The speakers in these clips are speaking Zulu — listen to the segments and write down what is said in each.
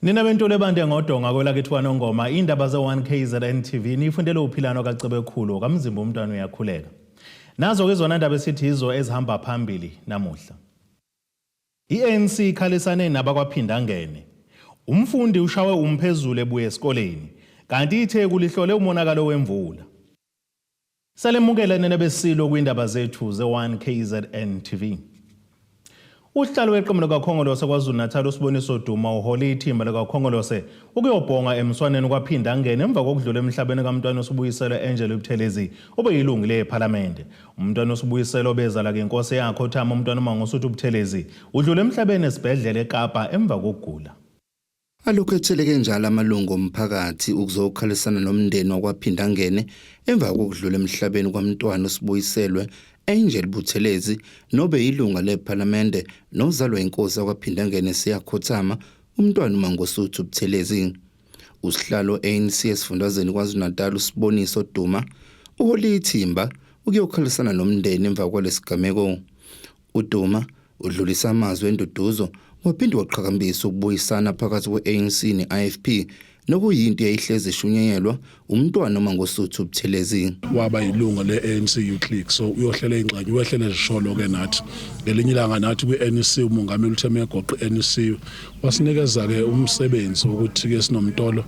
Nina bentule bande ngodonga kwelakithi kwanongoma indaba ze-1KZNTV nifundele uphilano kaCebekhulu kamzimba umntwana uyakhuleka. Nazo ke izona ndaba esithi izo ezihamba phambili namuhla. I-ANC ikhalisane nabakwaphindangene. Umfundi Ushawe Umphezulu ebuye esikoleni kanti itheku lihlole umonakalo wemvula. Salemukela nene besilo kwindaba zethu ze-1KZNTV. Uhlalo weqembu likaKhongolose KwaZulu-Natal usiboniso Duma uhole ithimba likaKhongolose ukuyobhonga emswaneni kwaphindangene emva kokudlula emhlabeni kaMntwana uSibuyiselo Angel Buthelezi obeyilungu leParliament. Umntwana uSibuyiselo bezala ke inkosi yakhe uThama umntwana uMangosuthu Buthelezi udlule emhlabeni esibhedlela eKapa emva kokugula. Alokhu etheleke njalo amalungu omphakathi ukuzokhalisana nomndeni wakwaphindangene emva kokudlula emhlabeni kwaMntwana uSibuyiselwe Angel Buthelezi nobe ilunga leParliament nozalwa inkosi yakwaphindangene siyakhothama umntwana uMangosuthu Buthelezi. Usihlalo ANC esifundazweni KwaZulu-Natal usiboniso Duma uhole ithimba ukuyokhalisana nomndeni emva kwalesigameko. uDuma udlulisa amazwi enduduzo waphinde waqhakambisa ukubuyisana phakathi kwe-ANC ne-IFP nokuyinto eyayihlezi ishunyayelwa umntwana uMangosuthu Buthelezi. Waba yilunga le-ANC Youth League, so uyohlela ingxenye uyohlela ezisholo ke nathi ngelinye ilanga nathi kwi-ANC umongameli uTheme Goqo ANC wasinikeza ke umsebenzi ukuthi ke sinomtolo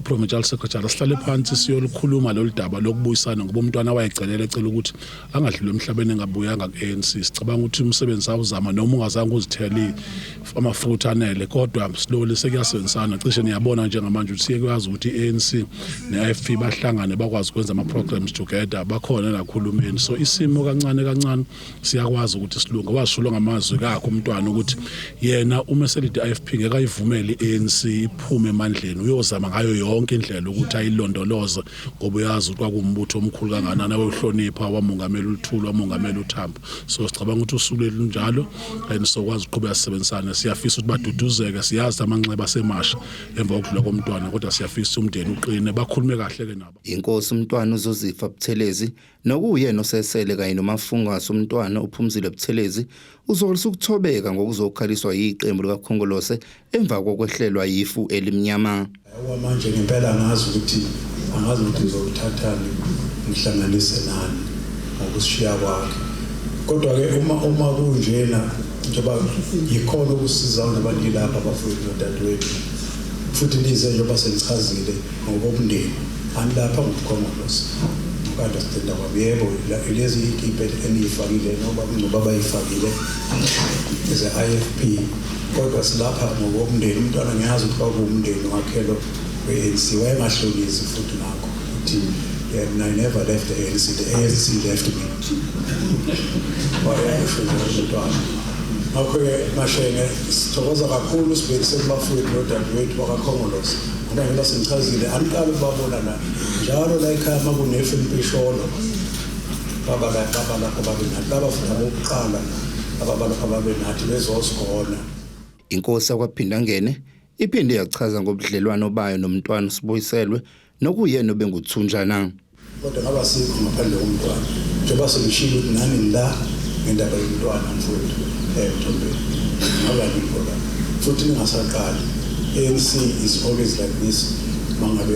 Provincial Secretary sihlale phansi siyolukhuluma lolu daba lokubuyisana ngoba umntwana wayecelele ecela ukuthi angadlule emhlabeni engabuyanga ku-ANC. Sicabanga ukuthi umsebenzi awuzama noma ungazange uzithele amafutha anele kodwa slowly sekuyasebenzisana. Cishe niyabona njengamanje ukuthi siyekwazi ukuthi i-ANC ne-IFP bahlangane bakwazi ukwenza ama-programs together bakhona nakhulumeni. So isimo kancane kancane siyakwazi ukuthi silunge. Washulo ngamazwi kakho umntwana ukuthi yena uma selide i-IFP ngeke ayivumele i-ANC iphume emandleni uyozama ngayo yonke indlela ukuthi ayilondoloze ngoba uyazi ukuthi kwakumbutho omkhulu kanganana wehlonipha wamongameli uLthuli wamongameli uThamba. So sicabanga ukuthi usuku njalo and sokwazi ukuqhubeka sisebenzisana. Siyafisa ukuthi baduduzeke, siyazi amanxeba semasha emva kokudlula komntwana kodwa siyafisa umndeni uqine bakhulume kahle ke nabo. Inkosi umntwana uZozifa Buthelezi nokuyena osesele kanye noMafungasi umntwana uPhumzile Buthelezi uzolisa ukuthobeka ngokuzokhaliswa yiqembu likaKhongolose emva kokwehlelwa yifu elimnyama. Manje ngempela angazi ukuthi ngizokuthathani ngihlanganise nani ngokushiya kwakhe. Kodwa ke uma kunjena njengoba yikhona ukusiza nabantu lapha abafowethu nodadewethu futhi nize njengoba senichazile ngokobundeni anilapha ngokukhongolose understand kwabo lezi ikipe enifakile noma bayifakile eze IFP kodwa silapha ngokobundeni umntwana ngiyazi ukuthi kwakuwumndeni wakhelo we-ANC wayengahlolisi futhi nakho ukuthi I never left the ANC, the ANC left me. Umntwana ngakho-ke mashenge sithokoza kakhulu sibhekise kubafowethu nodadewethu bakaKhongolose ngoba njengoba senichazile aniqala ukubabona njalo la ekhaya uma kunefu empisholo baba lapho babenathi baba futhi abokuqala ababalapho babenathi bezosigona. Inkosi yakwaphindangene iphinde yachaza ngobudlelwano bayo nomntwana uSibuyiselwe nokuyena obenguthunjana. Kodwa ngaba sikho ngaphandle komntwana njengoba selishilo ukuthi nani la ngendaba yomntwana mfowethu Mthombeni ngaba ngikho futhi ningasaqali. ANC is always like this mangabe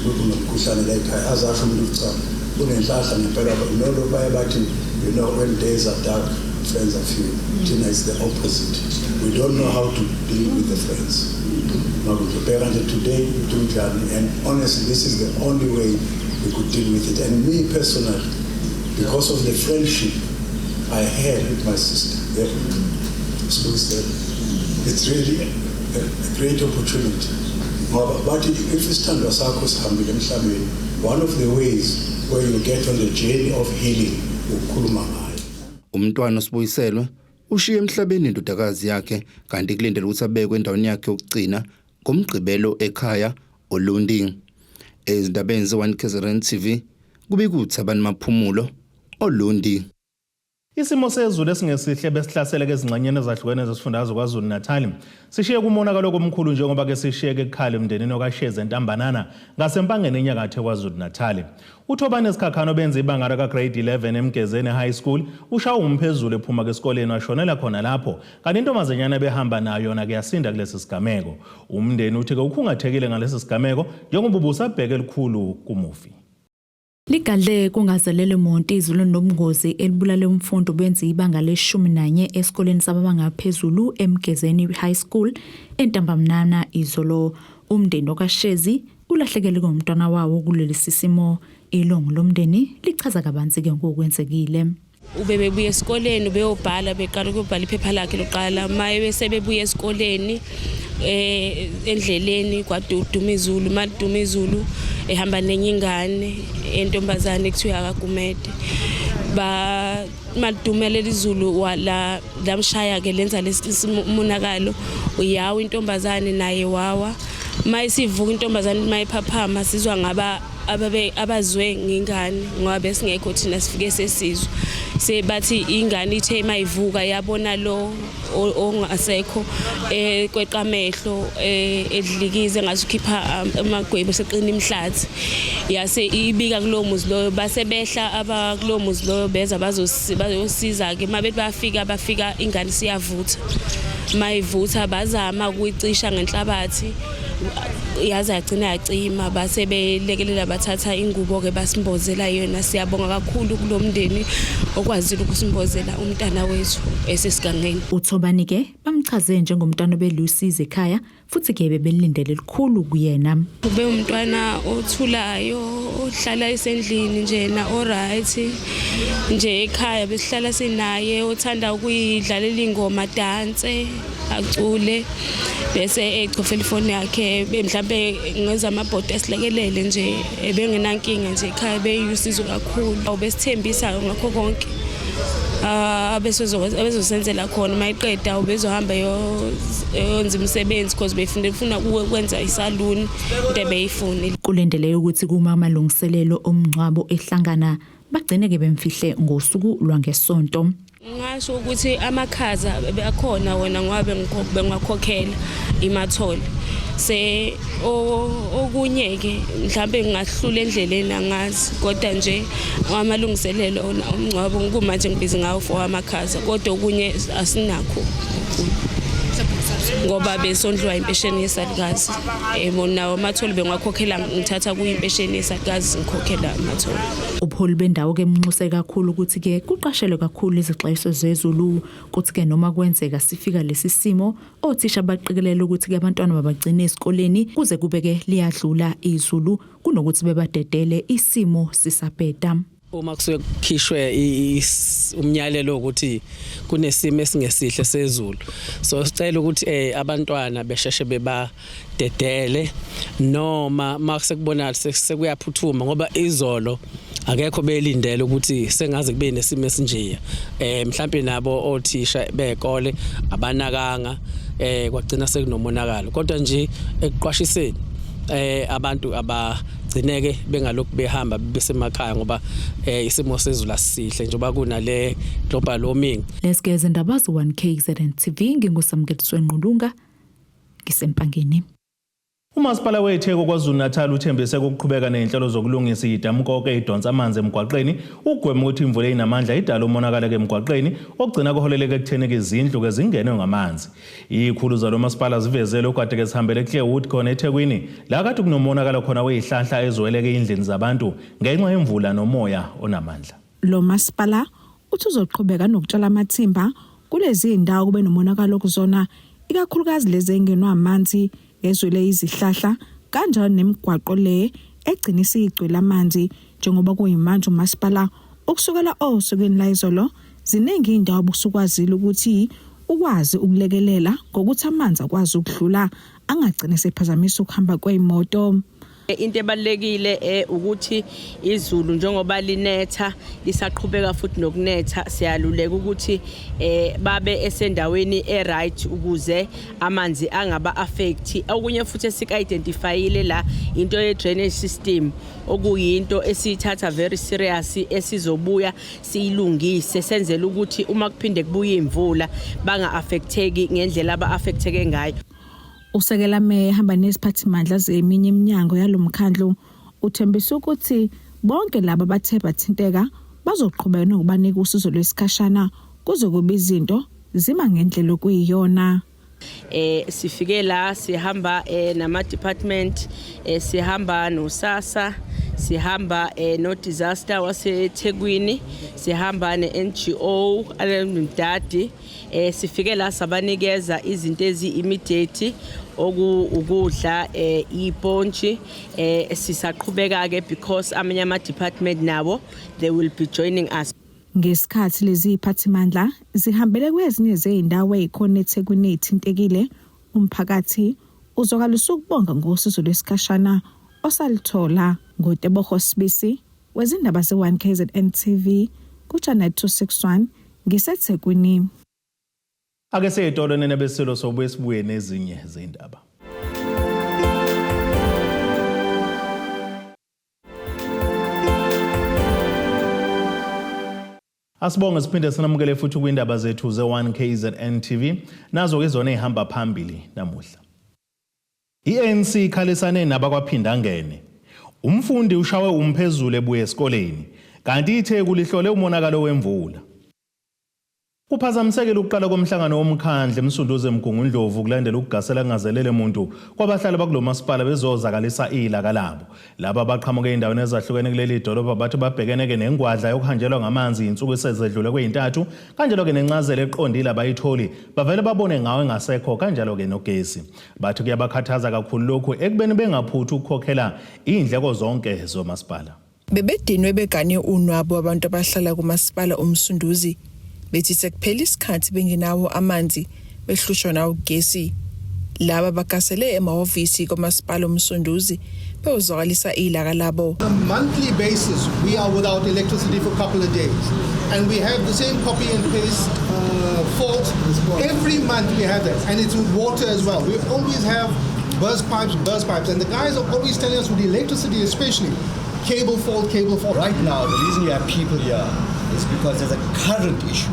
kunomkhuhlane la ekhaya azasho umuntu cha kunenhlahla ngempela nolo baye bathi when days are dark friends are few. Tina is the opposite. We don't know how to deal with the friends. Now we prepare until today and honestly this is the only way we could deal with it. And me personally, because of the friendship I had with my sister, it's really a great opportunity. But if it's time to one of the ways where you get on the journey of healing, umntwana uSibuyiselwe ushiye emhlabeni indodakazi yakhe kanti kulindele ukuthi abekwe endaweni yakhe yokugcina ngomgqibelo ekhaya Olundi. Ezindabeni ze-1KZNTV kubikuthi abantu maphumulo Olundi. Isimo sezulu esingesihle besihlasele ezingxenyeni ezahlukene zesifundazwe KwaZulu-Natal sishiye kumonakalo omkhulu njengoba ke sishiyeke ekhaya emndenini okaShezentambana ngasempangeni enyakatho KwaZulu-Natal. Uthobani Sikhakhano benza ibanga lika grade 11 eMgezeni High School. Ushawe Umphezulu ephuma ke esikoleni washonela khona lapho kanti intombazanyana behamba nayo yona kuyasinda kulesi sigameko. Umndeni uthi ke ukhungathekile ngalesi sigameko njengoba ubusabheke elikhulu kumufi. Ligadle kungazelele umuntu izulu nobungozi elibulale umfundi benza ibanga le-11 esikoleni sabanga ngaphezulu eMgezeni High School eNtambamnana izolo. Umndeni okaShezi ulahlekele ngomntwana wawo kuleli sisimo. Ilungu lomndeni lichaza kabanzi ke ngokwenzekile. Ubebuya esikoleni ubeyobhala beqala ukubhala iphepha lakhe loqala maye bese bebuya esikoleni endleleni kwaduma izulu maduma izulu ehamba nenye ingane entombazane ekuthiwa akagumede ba madumele izulu wala lamshaya ke lenza lesimonakalo uyawo intombazane naye wawa mayisivuka intombazane mayiphaphama sizwa ngaba abazwe ngingane ngoba besingekho thina sifike sesizwe sebathi ingane ithe mayivuka yabona lo ongasekho kweqamehlo edlikize ngasukhipha amagwebo seqina imhlathi yase ibika kulo muzi lo basebehla abakulo muzi lo beza bazosiza ke mabethi bafika ingane siyavutha mayivutha bazama ukuyicisha ngenhlabathi yaza yagcina yacima base belekelela bathatha ingubo ke basimbozela yona. Siyabonga kakhulu kulomndeni okwazile ukusimbozela umntana wethu esesigangeni. Uthobani ke bamchaze njengomntwana belusize ekhaya futhi ke bebelindele elikhulu kuyena. Ube umntwana othulayo ohlala esendlini njena alright nje ekhaya besihlala sinaye othanda ukuyidlalela ingoma dance acule bese ecofela ifoni yakhe mhlambe ngenza amabhodi esilekelele nje ebengenankinga nje ekhaya beyusizo kakhulu besithembisa ngakho konke abezosenzela khona mayiqeda ubezohamba yonza umsebenzi because befuna ukwenza isaluni into beyifuna. Kulendele ukuthi kuma amalungiselelo omncwabo ehlangana bagcine ke bemfihle ngosuku lwangesonto. Ngasho ukuthi amakhaza bekhona wona ngoba bengakhokhela imathole se okunyeke mhlambe ngahlula endleleni angazi kodwa nje amalungiselelo omncwabo kumanje ngibiza ngawo for amakhaza kodwa okunye asinakho ngoba besondlwa impesheni yesalukazi nawo amathole bengakhokhela ngithatha kuyimpesheni yesalukazi ngikhokhela amathole. Upholi bendawo ke emnxuse kakhulu ukuthi ke kuqashelwe kakhulu izixwayiso zezulu kuthi ke noma kwenzeka sifika lesi simo othisha baqikelele ukuthi ke abantwana babagcine esikoleni kuze kubeke liyadlula izulu kunokuthi bebadedele isimo sisabheda. Uma kusuke kukhishwe umnyalelo ukuthi kunesimo esingesihle sezulu so sicela ukuthi abantwana besheshe bebadedele noma makusekubonakala sekuyaphuthuma ngoba izolo akekho belindele ukuthi sengaze kube nesimo esinjeya mhlawumbe nabo othisha bekole abanakanga kwagcina sekunomonakalo kodwa nje ekuqwashiseni abantu abagcineke bengalokhu behamba besemakhaya ngoba isimo sezulu asihle njengoba kunale global warming. Lesgeze ndabazo 1KZNTV ngingusamkeliswe Nqulunga ngisempangeni. Umasipala weTheko KwaZulu-Natal uthembise ukuqhubeka nenhlelo zokulungisa idamkonke idonsa amanzi emgwaqeni ugwema ukuthi imvula inamandla idala umonakalo emgwaqeni ogcina kuholeleke ekutheni izindlu ke zingenwe ngamanzi. Ikhulu zalo masipala zivezele ukade ke sihambele eKlewwood khona eThekwini la kade kunomonakalo khona wezihlahla ezweleke indlini zabantu ngenxa yemvula nomoya onamandla. Lo masipala uthi uzoqhubeka nokutshala amathimba kulezi indawo kube nomonakalo kuzona ikakhulukazi lezi engenwa amanzi ezwele izihlahla kanjalo nemigwaqo le egcina isigcwele amanzi njengoba kuyimanje umasipala okusukela osukeni la izolo ziningi indawo obusukwazile ukuthi ukwazi ukulekelela ngokuthi amanzi akwazi ukudlula angagcina sephazamisa ukuhamba kweimoto. Into ebalekile ukuthi izulu njengoba linetha lisaqhubeka futhi nokunetha siyaluleka ukuthi babe esendaweni eright ukuze amanzi angaba affect. Okunye futhi esika identifyile la into ye drainage system okuyinto esithatha very serious esizobuya siyilungise senzele ukuthi uma kuphinde kubuye imvula banga affecteki ngendlela aba affecteke ngayo. Usekela meya hamba nesiphathimandla zeminye iminyango yalomkhandlu uthembisa ukuthi bonke laba bathe bathinteka bazoqhubeka nokubanika usizo lwesikhashana kuzokuba izinto zima ngendlela okuyiyona. Sifike la sihamba nama department sihamba no SASSA sihamba no disaster waseThekwini sihamba ne NGO alemdadi sifike la sabanikeza izinto ezi-immediate ukudla ipontshi sisaqhubeka ke because amanye ama department nawo they will be joining us. Ngesikhathi lezi iphathimandla zihambele kwezinye zezindawo ezikhona eThekwini ezithintekile umphakathi uzokalisa ukubonga ngosizo lwesikhashana osalithola ngoTebogo Sibisi wezindaba ze1KZNTV kuChannel 261 ngiseThekwini. Ake seyitolo nenebeselo sobuye sibuye nezinye zindaba. Asibonge siphinde sinamukele futhi kwindaba zethu ze1KZNTV nazo ke zona ehamba phambili namuhla. I-ANC ikhalisane nabakwaphindangene. Umfundi Ushawe Umphezulu ebuye esikoleni kanti ithe kulihlole umonakalo wemvula. Kuphazamisekile ukuqala komhlangano womkhandlu eMsunduze eMgungundlovu kulandela ukugasela kungazelele umuntu kwabahlali bakulo masipala bezozakalisa ilaka labo. Laba baqhamuke endaweni ezahlukene kuleli dolobha bathi babhekeneke nengwadla yokuhanjelwa ngamanzi insuku esezedlule kweintathu kanjalo ke nencazelo eqondile abayitholi bavele babone ngawe ngasekho kanjalo ke nogesi. Bathi kuyabakhathaza kakhulu lokho ekubeni bengaphuthu ukukhokhela indleko zonke zomasipala. Bebedinwe begane unwabo abantu abahlala kumasipala uMsunduzi. Bethi sekuphela isikhathi bengenawo amanzi behlushwa nawo ugesi. Laba bakasele emahhovisi komasipala uMsunduzi bezokalisa ilaka labo. On a monthly basis we are without electricity for a couple of days and we have the same copy and paste fault every month. We have that, and it's with water as well. We always have burst pipes, and the guys are always telling us with the electricity especially cable fault. Right now the reason you have people here is because there's a current issue.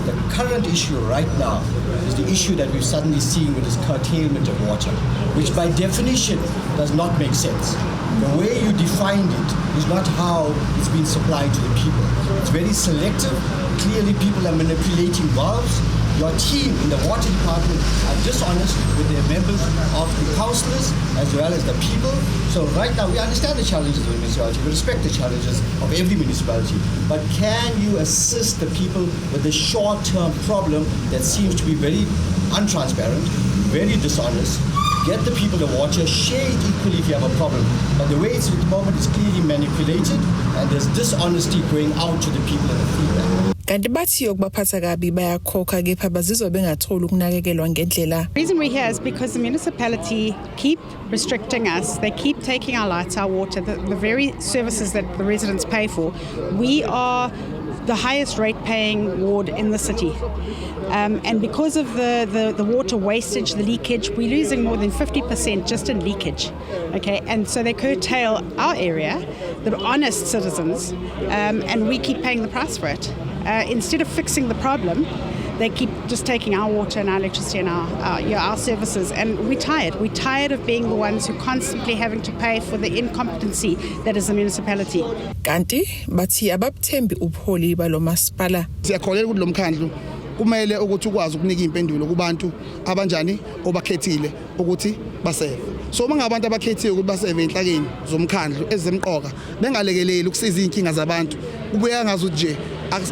The current issue right now is the issue that we're suddenly seeing with this curtailment of water, which by definition does not make sense. The way you defined it is not how it's been supplied to the people. It's very selective. Clearly people are manipulating valves. Your team in the water department are dishonest with their members of the councillors as well as the people. So right now we understand the challenges of the municipality, we respect the challenges of every municipality, but can you assist the people with the short-term problem that seems to be very untransparent, very dishonest? Get the people the water, share it equally if you have a problem. But the way it's at the moment is clearly manipulated and there's dishonesty going out to the people in the feedback. Kanti bathi yokubaphatha kabi bayakhokha kepha bazizwa bengathola ukunakekelwa ngendlela. The reason we're here is because the municipality keep restricting us. They keep taking our lights, our water, the very services that the residents pay for. We are the highest rate paying ward in the city. And because of the water wastage, the leakage, we're losing more than 50% just in leakage. Okay, and so they curtail our area, the honest citizens, and we keep paying the price for it. Instead of fixing the problem, they keep just taking our water and our electricity and our services, and we're tired. We're tired of being the ones who constantly having to pay for the incompetency that is the municipality. Kanti bathi ababuthembi ubuholi balo masipala. Siyakholelwa ukuthi lo mkhandlu kumele ukuthi ukwazi ukunika impendulo kubantu abanjani obakhethile ukuthi baseve. So mangabantu abakhethiwe ukuthi baseve enhlakeni zomkhandlu ezemqoka bengalekeleli ukusiza inkinga zabantu kubuya ngazi ukuthi nje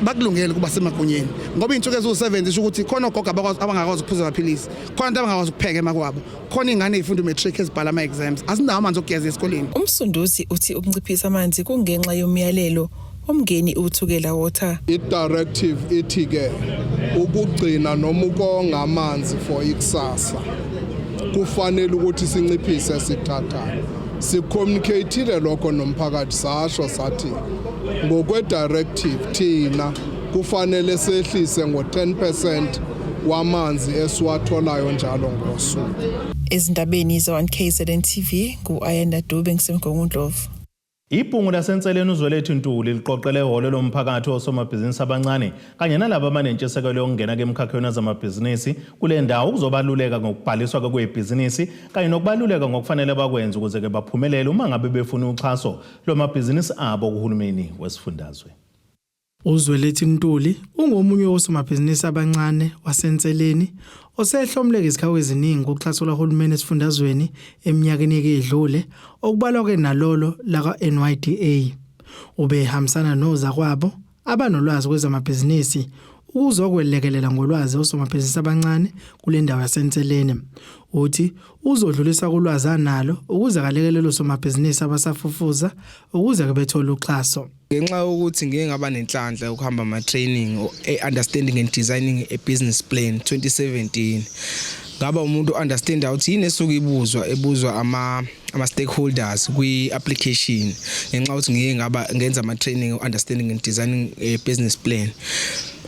bakulungele kuba semagunyeni ngoba insuku ezo7 isho ukuthi khona ogoga abangakwazi ukuphuza amaphilisi, khona abantu abangakwazi ukupheka emakwabo, khona ingane ezifunda matric ezibhala ama exams, asinawo amanzi okugeza esikoleni. Umsunduzi uthi ukunciphisa amanzi kungenxa yomyalelo omngeni uthukela water. I-directive ithi ke ukugcina noma ukonga amanzi for ikusasa kufanele ukuthi sinciphise sithathayo. Sicommunicated lokho nomphakathi sasho sathi ngokwe directive thina kufanele sehlise ngo10% wamanzi esiwatholayo njalo ngosuku. Ezindabeni za-1KZNTV ku-Ayanda Dube ngisemgongondlovu. Ibhungu lasenseleni uZwelethu Ntuli liqoqele ihholo lomphakathi osomabhizinisi abancane kanye nalabo abanentshisekelo yokungena kemkhakheni zamabhizinisi kule ndawo ukuzobaluleka ngokubhaliswa kwebhizinisi kanye nokubaluleka ngokufanele bakwenze ukuze ke baphumelele uma ngabe befuna uxhaso lwamabhizinisi abo kuhulumeni wesifundazwe. uZwelethu Ntuli ungomunye wosomabhizinisi abancane wasenseleni osehlomleke izikhawu eziningi ngokuxhaso lwahulumeni esifundazweni eminyakeni edlule okubalwa ke nalolo laka NYDA. Ubehambisana noza kwabo abanolwazi kwezamabhizinisi ukuzokwelekelela ngolwazi osomabhizinisi abancane kule ndawo yasenseleni. Uthi uzodlulisa kulwazi analo ukuze kalekelele osomabhizinisi abasafufuza ukuze bethola uxhaso. Ngenxa ukuthi ngeke ngaba nenhlanhla ukuhamba ama training understanding and designing a business plan 2017 ngaba umuntu understand ukuthi yini esuke ebuzwa ama stakeholders kwi application ngenxa ukuthi ngeke ngaba ngenza ama training understanding and designing a business plan.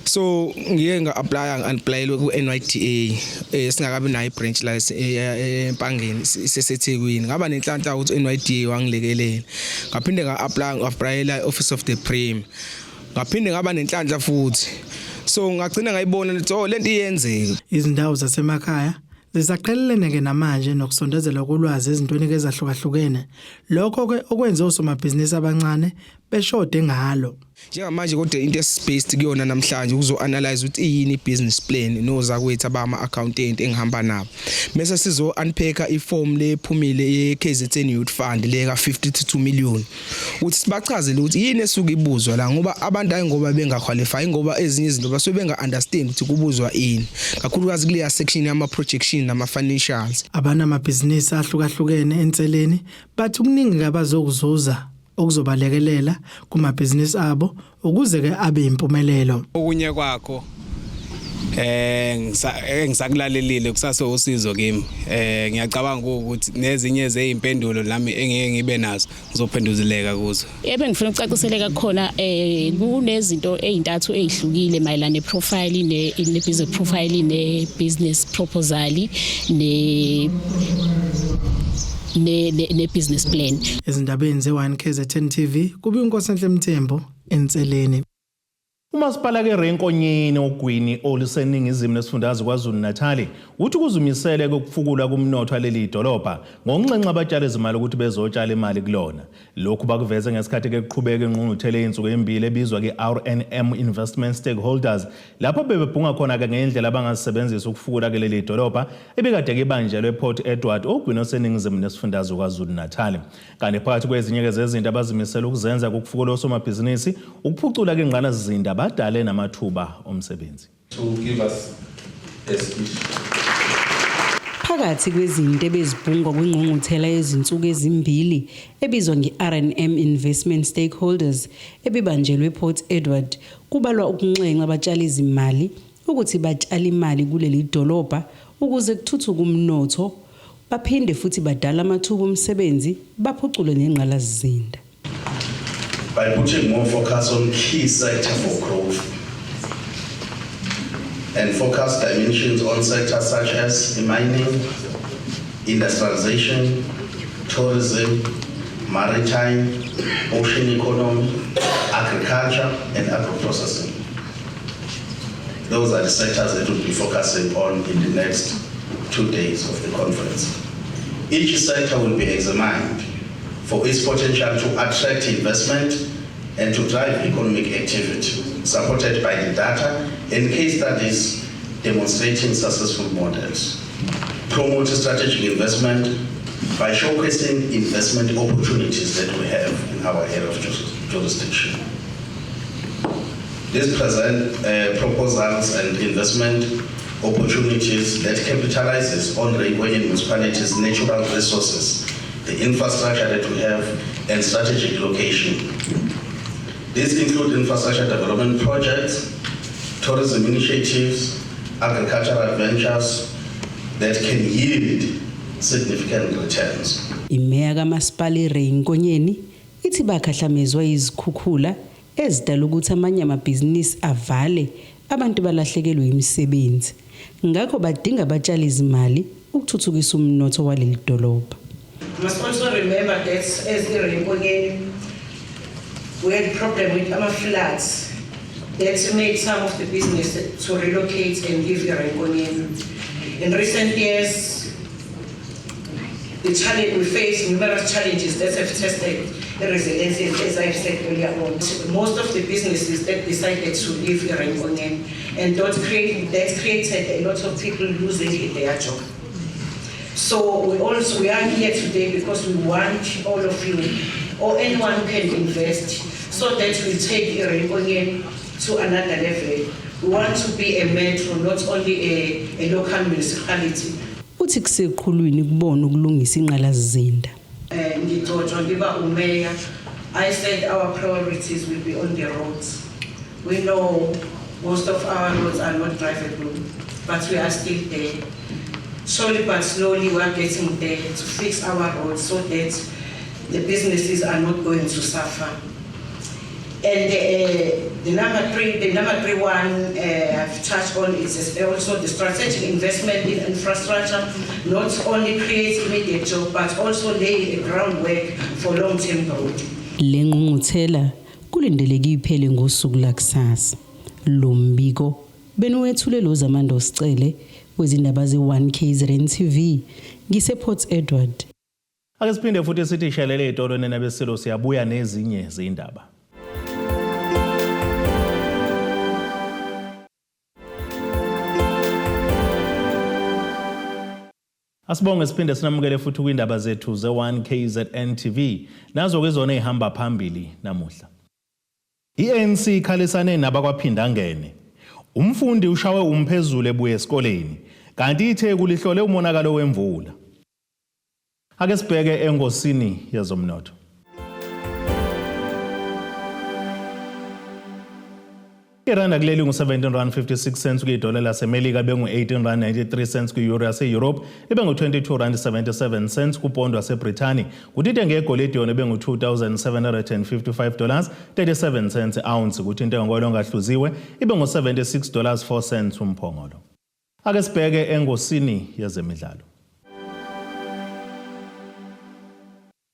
So ngike nga-apply ku NYDA singakabi nayo branch la eMpangeni isesethekwini ngaba nenhlanhla ukuthi NYDA wangilekelela ngaphinde nga-applyela office of the prim ngaphinde ngaba nenhlanhla futhi so ngagcina ngayibona ukuthi lento iyenzeka. Izindawo zasemakhaya zisaqhelelene ke namanje nokusondezela kolwazi ezintweni ezahlukahlukene lokho ke okwenza osomabhizinisi abancane beshode ngalo. Njengamanje kodwa into esibased kuyona namhlanje ukuzo-analyze ukuthi iyini i-business plan nozakwethu abama-accountant engihamba nabo. Bese sizo-unpacka iform lephumile ye-KZN Youth Fund leka 52 million. Uthi sibachazele ukuthi yini esuke ibuzwa la ngoba abantu hayi ngoba bengaqualify ngoba ezinye izinto basuke benga-understand ukuthi kubuzwa ini. Kakhulukazi kuleya section yama-projection nama-financials. Abanamabhizinisi ahlukahlukene enseleni bathi kuningi abazokuzuza okuzobalekelela kumabhizinisi abo ukuze ke abe impumelelo. Okunye kwakho ngisakulalelile kusase usizo kimi. Ngiyacabanga ukuthi nezinye zeimpendulo nami engeke ngibe nazo ngizophenduzeleka kuzo. Yebo ngifuna ukucaciseleka khona kunezinto ezintathu ezihlukile mayelana neprofile ne-business profile ne-business proposal ne-business plan. Ezindabeni ze-1KZNTV kubi uNkosenhle Mthembu enseleni. Umasipala ke Renkonyeni ogwini oluseningizimu nesifundazwe kwaZulu Natal uthi kuzumisele kokufukula kumnotho waleli dolobha ngonxenxa abatshali izimali ukuthi bezotshala imali kulona. Lokhu bakuveze ngesikhathi ke kuqhubeka ingqungquthela yensuku embili ebizwa ke R&M Investment Stakeholders lapho bebebhunga khona ke ngendlela abangazisebenzisa ukufukula ke leli dolobha ebekade ke banjelwe ePort Edward ogwini oseningizimu nesifundazwe kwaZulu Natal. Kanti phakathi kwezinye ke zezinto abazimisela ukuzenza ukufukula osomabhizinisi ukuphucula ke ingqalasizinda badale namathuba omsebenzi. To give us a speech. Phakathi kwezinto ebezibhungwa kwingqungquthela yezinsuku ezimbili ebizwa nge-R&M Investment Stakeholders ebibanjelwe ePort Edward kubalwa ukunxenxa abatshali izimali ukuthi batshale imali kuleli dolobha ukuze kuthuthuke umnotho baphinde futhi badala amathuba omsebenzi baphucule nengqalasizinda. By putting more focus on key sector for growth and focus dimensions on sectors such as mining, industrialization, tourism, maritime, ocean economy, agriculture, and agro-processing. Those are the sectors that we'll be focusing on in the next 2 days of the conference. Each sector will be examined for its potential to attract investment and to drive economic activity, supported by the data and case studies demonstrating successful models. Promote strategic investment by showcasing investment opportunities that we have in our area of jurisdiction. These present proposals and investment opportunities that capitalizes on Renkonyeni municipality's natural resources, the infrastructure that we have, and strategic location. These include infrastructure development projects, tourism initiatives, agricultural ventures that can yield significant returns. Imeya kaMasipala Rain Nkonyeni ithi bakhahlamezwa izikhukhula ezidala ukuthi amanye amabhizinisi avale abantu balahlekelwe imisebenzi. Ngakho badinga abatshali izimali ukuthuthukisa umnotho waleli dolobha. You must also remember that as Rain Nkonyeni, we had a problem with our floods that made some of the business to relocate and leave Rain Nkonyeni. In recent years, we face numerous challenges that have tested the resilience, as I've said earlier on. Most of the businesses that decided to leave Rain Nkonyeni, and that created a lot of people losing their job. So we are here today because we want all of you, or anyone who can invest, so that we take Rain Nkonyeni to another level. We want to be a metro, not only a local municipality. Uthi kuseqhulwini kubona ukulungisa inqalazizinda. Ngixoxa ngiba umeya, I said our priorities will be on the roads. We know most of our roads are not drivable, but we are still there. Slowly but slowly we are getting there to fix our roads so that the businesses are not going to suffer. And the number three one I've touched on is also the strategic investment in infrastructure, not only creates immediate job, but also lay a groundwork for long-term growth. Le ngqungquthela kulindeleke iphele ngosuku lakusasa. Lo mbiko benuwethulelo zamando sicele wezindaba ze1KZNTV ngisePort Edward. Ake siphinde futhi sithi shelele itolo nenabeselo siyabuya nezinye izindaba. Asibonge siphinde sinamukele futhi kwindaba zethu ze1KZNTV nazo kwezona ehamba phambili namuhla. I-ANC ikhalisane nabakwaphindangene. Umfundi Ushawe Umphezulu ebuye esikoleni kanti ithe kulihlole umonakalo wemvula. Ake sibheke engosini yezomnotho. Iranda kuleli ngu-17.56 kwidola laseMelika bengu-18.93 kwi-euro yase-Europe ibengu-22.77 kupondo waseBrithani kuthi intengo yegolide yona bengu-$2,755.37 ounce kuthi intengo engahluziwe ibengu-$76.04 umphongolo. Ake sibheke engosini yezemidlalo.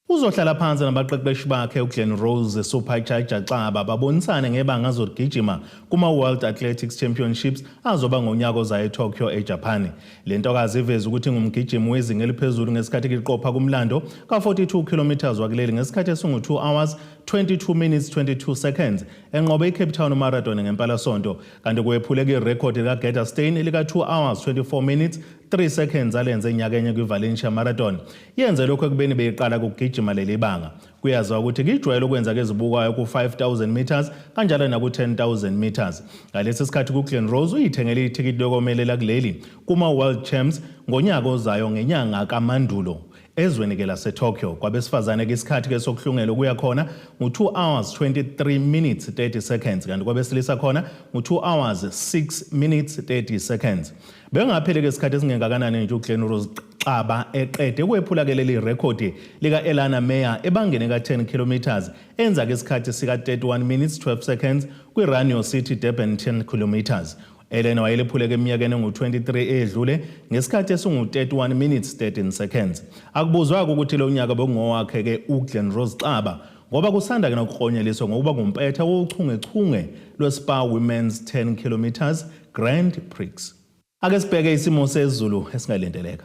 Uzohlala phansi nabaqeqeshi bakhe uGlen Rose eSupercharger Xaba babonisane ngebanga azogijima kuma-World Athletics Championships azoba ngonyaka ozayo eTokyo eJapan. Le ntokazi iveza ukuthi ngumgijimi wezinga eliphezulu ngesikhathi kiqopha kumlando ka-42 km wakuleli ngesikhathi esingu-2 hours 22 minutes 22 seconds enqobe iCape Town Marathon ngempala-sonto kanti kwephuleke irekhodi likaGeta Steyn elika-2 hours 24 minutes 3 seconds alenze enyakenye kwiValencia Marathon. Yenze lokho ekubeni beyiqala ukugijima leli banga. Kuyaziwa ukuthi kijwayele ukwenza kezibukwayo ku-5,000 meters kanjalo naku-10,000 meters. Ngalesi sikhathi kuGlen Rose uyithengele itikiti lokomelela kuleli kuma-World Champs ngonyaka ozayo ngenyanga kaMandulo ezweni ke laseTokyo. Kwabesifazane isikhathi ke sokuhlungela ukuya khona ngu-2 hours 23 minutes 30 seconds kanti kwabesilisa khona ngu-2 hours 6 minutes 30 seconds. Bengaphele isikhathi esingengakanani nje uGlen Rose Xaba eqede kwephula ke leli rekhodi lika Elana Meyer ebangene ka-10 kilometers enza ke isikhathi sika 31 minutes 12 seconds kwi-Run City Durban 10 kilometers. Elena wayelephuleke eminyakeni engu-23 edlule ngesikhathi esingu-31 minutes 13 seconds. Akubuzwanga ukuthi lo nyaka bekungowakhe ke uGlen Rose Xaba ngoba kusanda ke nokukronyaliswa ngokuba kumpetha wochungechunge lweSpa Women's 10 kilometers Grand Prix. Ake sibheke isimo sezulu esingalindeleka.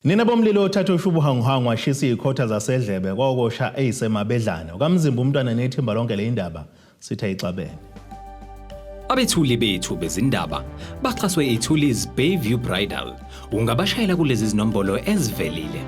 Nina bomlilo othatha ushubuhanguhangu washisa ikhotha zasedlebe kwakosha eyisemabedlane okamzimba umntwana nethimba lonke le indaba sithe ixabene. Abethuli bethu bezindaba baxhaswe iThuli's Bayview Bridal. Ungabashayela kulezi zinombolo ezivelile.